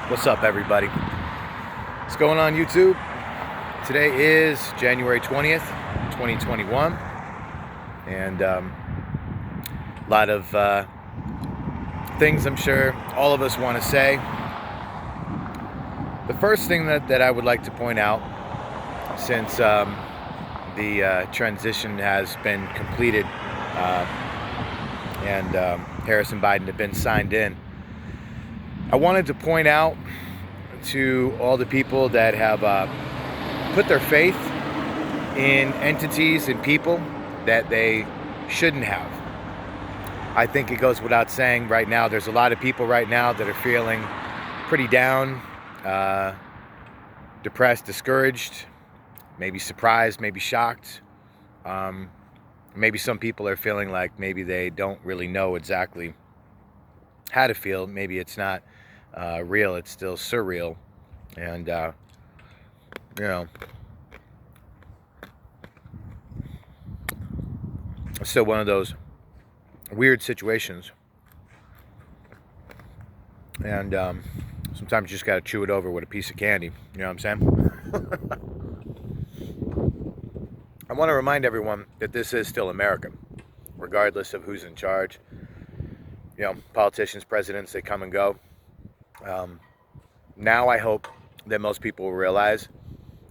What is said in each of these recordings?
What's up, everybody? What's going on, YouTube? Today is January 20th, 2021, and a lot of things I'm sure all of us want to say. The first thing that I would like to point out, since the transition has been completed and Harris and Biden have been signed in, I wanted to point out to all the people that have put their faith in entities and people that they shouldn't have. I think it goes without saying right now, there's a lot of people right now that are feeling pretty down, depressed, discouraged, maybe surprised, maybe shocked. Maybe some people are feeling like maybe they don't really know exactly how to feel. Maybe it's not real, it's still surreal. And, it's still one of those weird situations. And sometimes you just got to chew it over with a piece of candy. You know what I'm saying? I want to remind everyone that this is still America, regardless of who's in charge. You know, politicians, presidents, they come and go. Now I hope that most people will realize,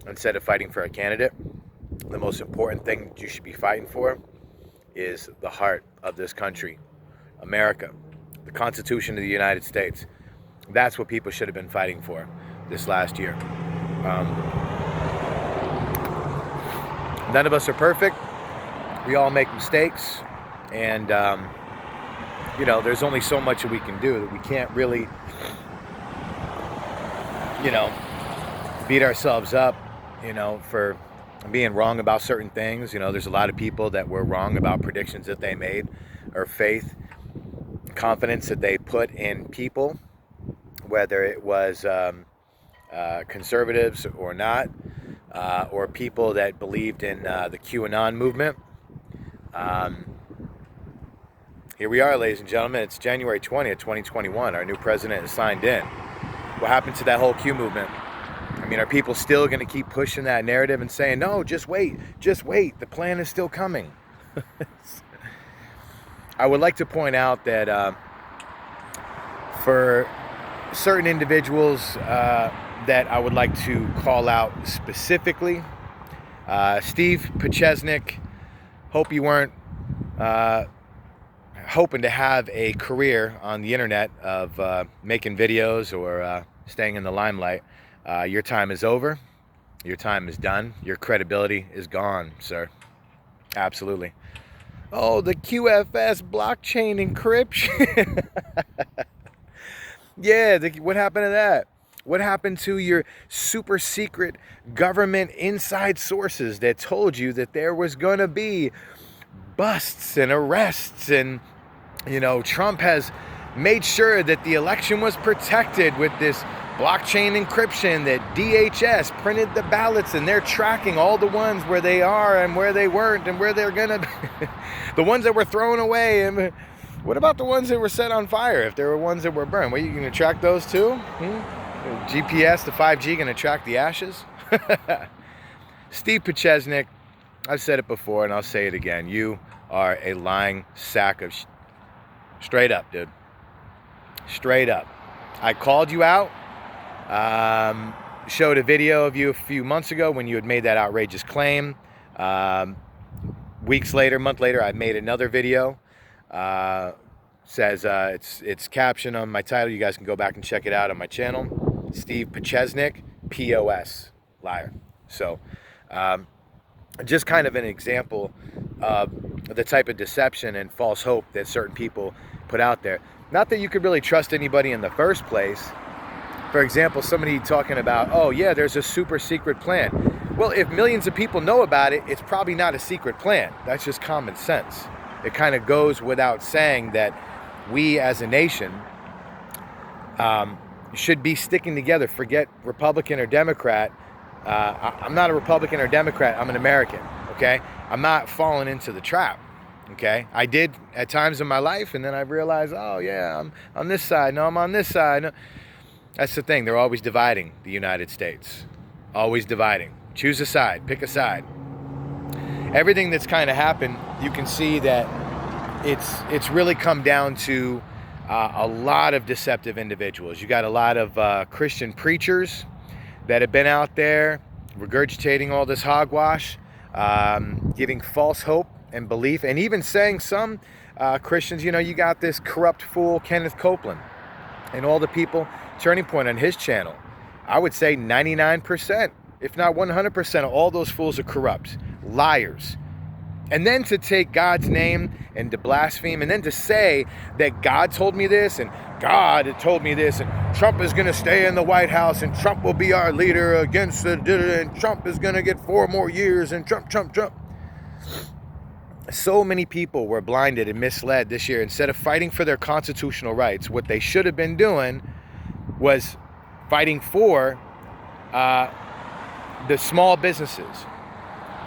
instead of fighting for a candidate, the most important thing that you should be fighting for is the heart of this country, America, the Constitution of the United States. That's what people should have been fighting for this last year. None of us are perfect. We all make mistakes. And, there's only so much that we can do, that we can't really, beat ourselves up, for being wrong about certain things. There's a lot of people that were wrong about predictions that they made, or faith, confidence that they put in people, whether it was conservatives or not, or people that believed in the QAnon movement. Here we are, ladies and gentlemen. It's January 20th, 2021. Our new president is signed in. What happened to that whole Q movement? I mean, are people still going to keep pushing that narrative and saying, no, just wait, the plan is still coming? I would like to point out that for certain individuals that I would like to call out specifically, Steve Pieczenik, hope you weren't hoping to have a career on the internet of making videos or staying in the limelight. Your time is over. Your time is done. Your credibility is gone, sir. Absolutely. Oh, the QFS blockchain encryption. Yeah, what happened to that? What happened to your super secret government inside sources that told you that there was going to be busts and arrests, and Trump has made sure that the election was protected with this blockchain encryption, that DHS printed the ballots and they're tracking all the ones where they are and where they weren't and where they're gonna be. The ones that were thrown away. And what about the ones that were set on fire? If there were ones that were burned, what, are you gonna track those too? GPS, the 5G, gonna track the ashes? Steve Pieczenik, I've said it before and I'll say it again. You are a lying sack of straight up, dude. Straight up. I called you out. Showed a video of you a few months ago when you had made that outrageous claim. Month later, I made another video. Says it's captioned on my title. You guys can go back and check it out on my channel. Steve Pieczenik, POS Liar. So, just kind of an example of the type of deception and false hope that certain people put out there. Not that you could really trust anybody in the first place. For example, somebody talking about, oh yeah, there's a super secret plan. Well, if millions of people know about it, it's probably not a secret plan. That's just common sense. It kind of goes without saying that we as a nation should be sticking together. Forget Republican or Democrat. I'm not a Republican or Democrat. I'm an American, okay? I'm not falling into the trap, okay? I did at times in my life, and then I realized, oh yeah, I'm on this side. No, I'm on this side. No. That's the thing. They're always dividing the United States. Always dividing. Choose a side. Pick a side. Everything that's kind of happened, you can see that it's really come down to a lot of deceptive individuals. You got a lot of Christian preachers that have been out there regurgitating all this hogwash, giving false hope and belief, and even saying some Christians, you got this corrupt fool, Kenneth Copeland, and all the people, Turning Point on his channel. I would say 99%, if not 100% of all those fools are corrupt, liars. And then to take God's name and to blaspheme, and then to say that God told me this, and God had told me this, and Trump is going to stay in the White House, and Trump will be our leader against the, and Trump is going to get 4 more years, and Trump. So many people were blinded and misled this year. Instead of fighting for their constitutional rights, what they should have been doing was fighting for the small businesses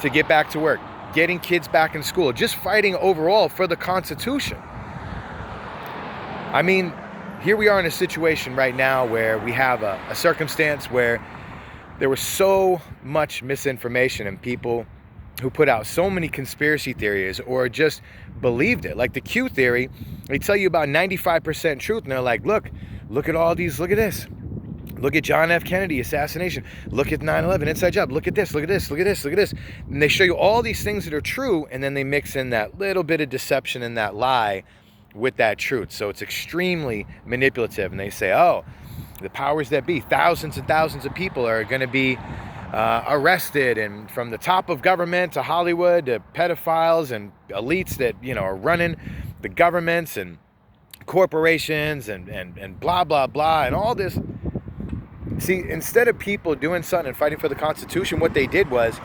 to get back to work, getting kids back in school, just fighting overall for the Constitution. I mean, here we are in a situation right now where we have a circumstance where there was so much misinformation and people who put out so many conspiracy theories or just believed it. Like the Q theory, they tell you about 95% truth, and they're like, look at all these, look at this. Look at John F. Kennedy assassination. Look at 9/11 inside job. Look at this, look at this, look at this, look at this. And they show you all these things that are true, and then they mix in that little bit of deception and that lie with that truth. So it's extremely manipulative. And they say, oh, the powers that be, thousands and thousands of people are going to be arrested, and from the top of government to Hollywood to pedophiles and elites that are running the governments and corporations and blah blah blah and all this. See, instead of people doing something and fighting for the Constitution, what they did was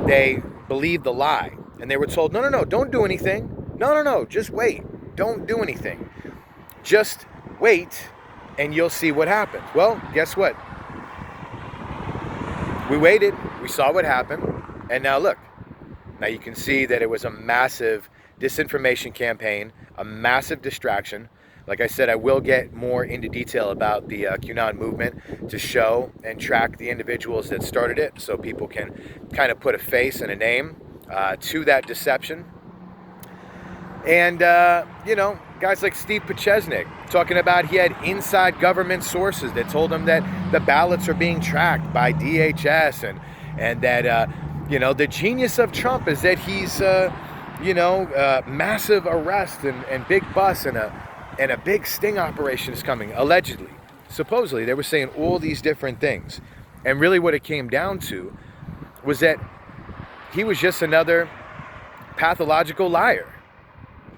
they believed the lie, and they were told, no, don't do anything. No, just wait. Don't do anything. Just wait and you'll see what happens. Well, guess what? We waited, we saw what happened, and now look. Now you can see that it was a massive disinformation campaign, a massive distraction. Like I said, I will get more into detail about the QAnon movement to show and track the individuals that started it, so people can kind of put a face and a name to that deception. And, guys like Steve Pieczenik talking about he had inside government sources that told him that the ballots are being tracked by DHS and that, the genius of Trump is that he's, massive arrest and big bus and a big sting operation is coming, allegedly. Supposedly, they were saying all these different things. And really what it came down to was that he was just another pathological liar.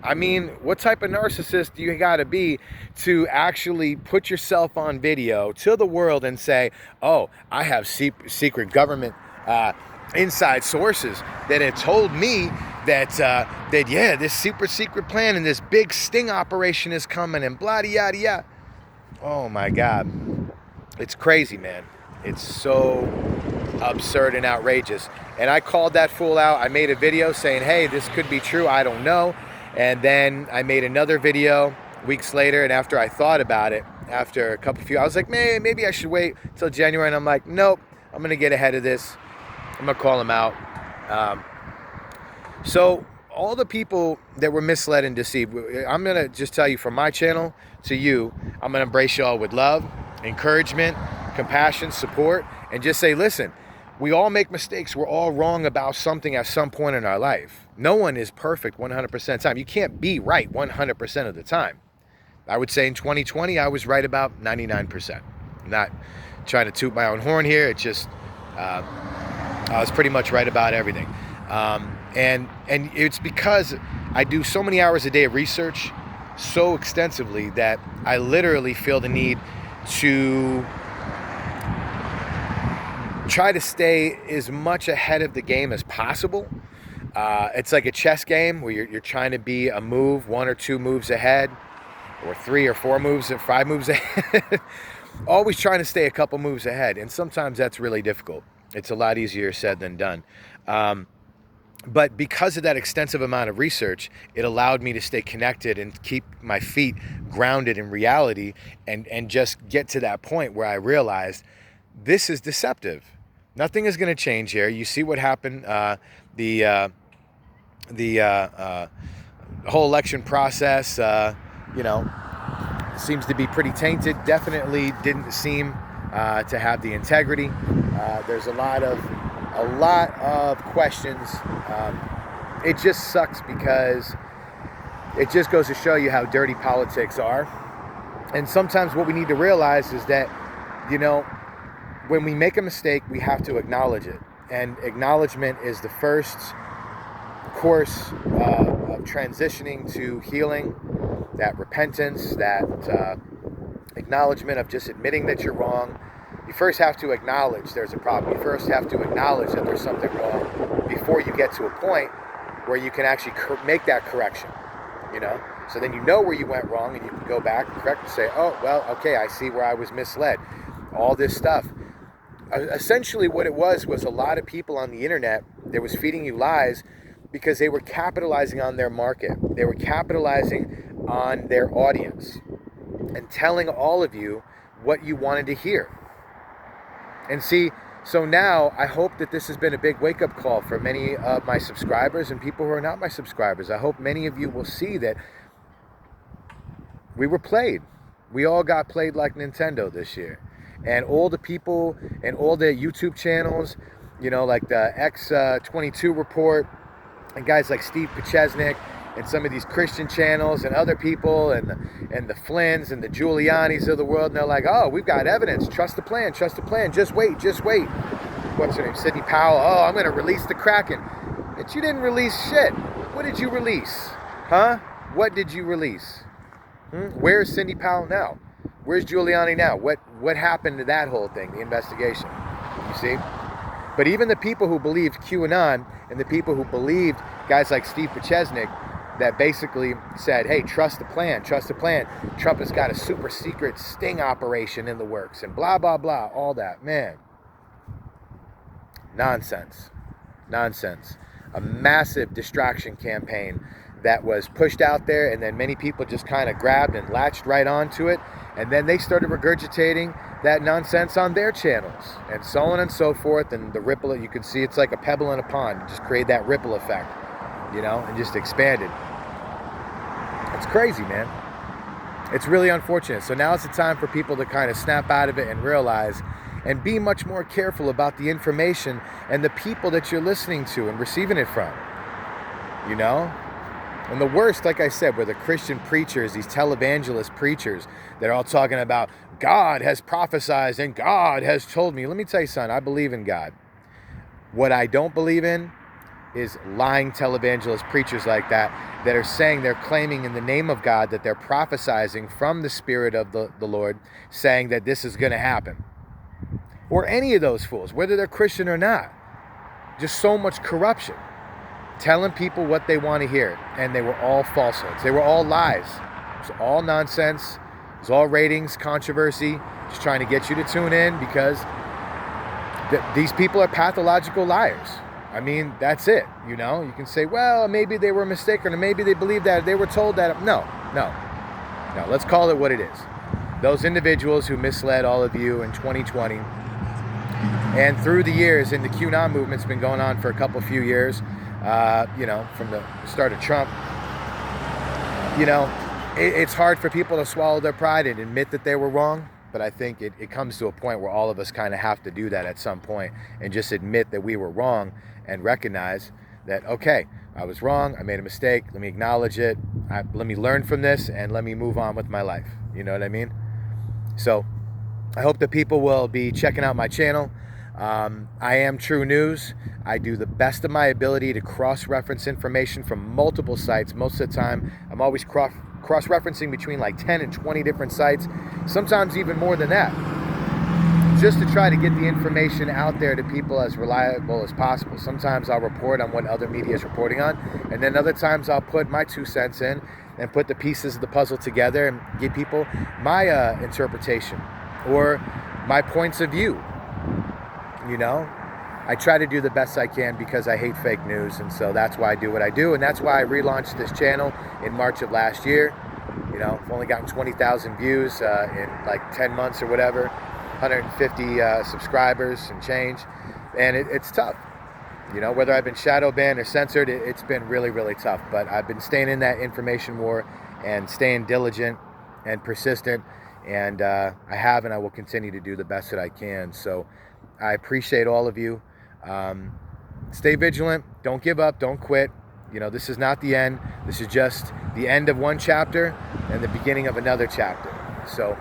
I mean, what type of narcissist do you got to be to actually put yourself on video to the world and say, oh, I have secret government inside sources that had told me that this super secret plan and this big sting operation is coming and blah yada yada. Oh my God, it's crazy, man. It's so absurd and outrageous. And I called that fool out. I made a video saying, hey, this could be true, I don't know. And then I made another video weeks later, and after I thought about it, after a few, I was like, maybe I should wait till January. And I'm like, nope, I'm going to get ahead of this. I'm going to call him out. So all the people that were misled and deceived, I'm going to just tell you from my channel to you, I'm going to embrace y'all with love, encouragement, compassion, support, and just say, listen, we all make mistakes. We're all wrong about something at some point in our life. No one is perfect 100% of the time. You can't be right 100% of the time. I would say in 2020, I was right about 99%. I'm not trying to toot my own horn here. It's just, I was pretty much right about everything. And it's because I do so many hours a day of research so extensively that I literally feel the need to try to stay as much ahead of the game as possible. It's like a chess game where you're trying to be a move, 1 or 2 moves ahead, or 3 or 4 moves, or 5 moves ahead. Always trying to stay a couple moves ahead, and sometimes that's really difficult. It's a lot easier said than done. But because of that extensive amount of research, it allowed me to stay connected and keep my feet grounded in reality, and just get to that point where I realized this is deceptive. Nothing is going to change here. You see what happened. The whole election process, seems to be pretty tainted. Definitely didn't seem to have the integrity. There's a lot of questions. It just sucks because it just goes to show you how dirty politics are. And sometimes what we need to realize is that, when we make a mistake, we have to acknowledge it. And acknowledgement is the first course of transitioning to healing, that repentance, that acknowledgement of just admitting that you're wrong. You first have to acknowledge there's a problem. You first have to acknowledge that there's something wrong before you get to a point where you can actually make that correction, So then where you went wrong, and you can go back and correct and say, oh, well, okay, I see where I was misled. All this stuff. Essentially what it was a lot of people on the internet that was feeding you lies because they were capitalizing on their market. They were capitalizing on their audience and telling all of you what you wanted to hear. And see, so now I hope that this has been a big wake-up call for many of my subscribers and people who are not my subscribers. I hope many of you will see that we were played. We all got played like Nintendo this year. And all the people and all the YouTube channels, like the X22 Report, and guys like Steve Pieczenik, and some of these Christian channels and other people, and the Flynns and the Giulianis of the world, and they're like, oh, we've got evidence. Trust the plan. Just wait. What's her name? Sidney Powell. Oh, I'm going to release the Kraken. But you didn't release shit. What did you release? Huh? What did you release? Where's Sidney Powell now? Where's Giuliani now? What happened to that whole thing, the investigation? You see? But even the people who believed QAnon and the people who believed guys like Steve Pieczenik that basically said, hey, trust the plan. Trump has got a super secret sting operation in the works and blah, blah, blah, all that. Man. Nonsense. A massive distraction campaign that was pushed out there, and then many people just kind of grabbed and latched right onto it, and then they started regurgitating that nonsense on their channels, and so on and so forth, and the ripple, you can see it's like a pebble in a pond, just create that ripple effect, and just expanded. It's crazy, man. It's really unfortunate. So now it's the time for people to kind of snap out of it and realize and be much more careful about the information and the people that you're listening to and receiving it from, And the worst, like I said, were the Christian preachers, these televangelist preachers that are all talking about God has prophesied and God has told me. Let me tell you something. I believe in God. What I don't believe in is lying televangelist preachers like that are saying they're claiming in the name of God that they're prophesying from the Spirit of the Lord, saying that this is going to happen. Or any of those fools, whether they're Christian or not. Just so much corruption. Telling people what they want to hear, and they were all falsehoods. They were all lies. It was all nonsense. It was all ratings, controversy, just trying to get you to tune in because these people are pathological liars. I mean, that's it. You can say, well, maybe they were mistaken, or maybe they believed that, they were told that. No. Let's call it what it is. Those individuals who misled all of you in 2020, and through the years, and the QAnon movement's been going on for a few years. From the start of Trump, it's hard for people to swallow their pride and admit that they were wrong. But I think it comes to a point where all of us kind of have to do that at some point and just admit that we were wrong and recognize that, okay, I was wrong. I made a mistake. Let me acknowledge it. Let me learn from this and let me move on with my life. You know what I mean? So I hope that people will be checking out my channel. I am True News. I do the best of my ability to cross-reference information from multiple sites. Most of the time, I'm always cross-referencing between like 10 and 20 different sites, sometimes even more than that, just to try to get the information out there to people as reliable as possible. Sometimes I'll report on what other media is reporting on, and then other times I'll put my 2 cents in and put the pieces of the puzzle together and give people my interpretation or my points of view. I try to do the best I can because I hate fake news, and so that's why I do what I do, and that's why I relaunched this channel in March of last year. You know, I've only gotten 20,000 views in like 10 months or whatever, 150 subscribers and change, and it's tough. You know, whether I've been shadow banned or censored, it's been really, really tough. But I've been staying in that information war and staying diligent and persistent. And I have, and I will continue to do the best that I can. So I appreciate all of you. Stay vigilant. Don't give up. Don't quit. You know, this is not the end. This is just the end of one chapter and the beginning of another chapter. So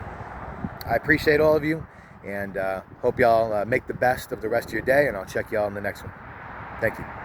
I appreciate all of you, and hope y'all make the best of the rest of your day. And I'll check y'all in the next one. Thank you.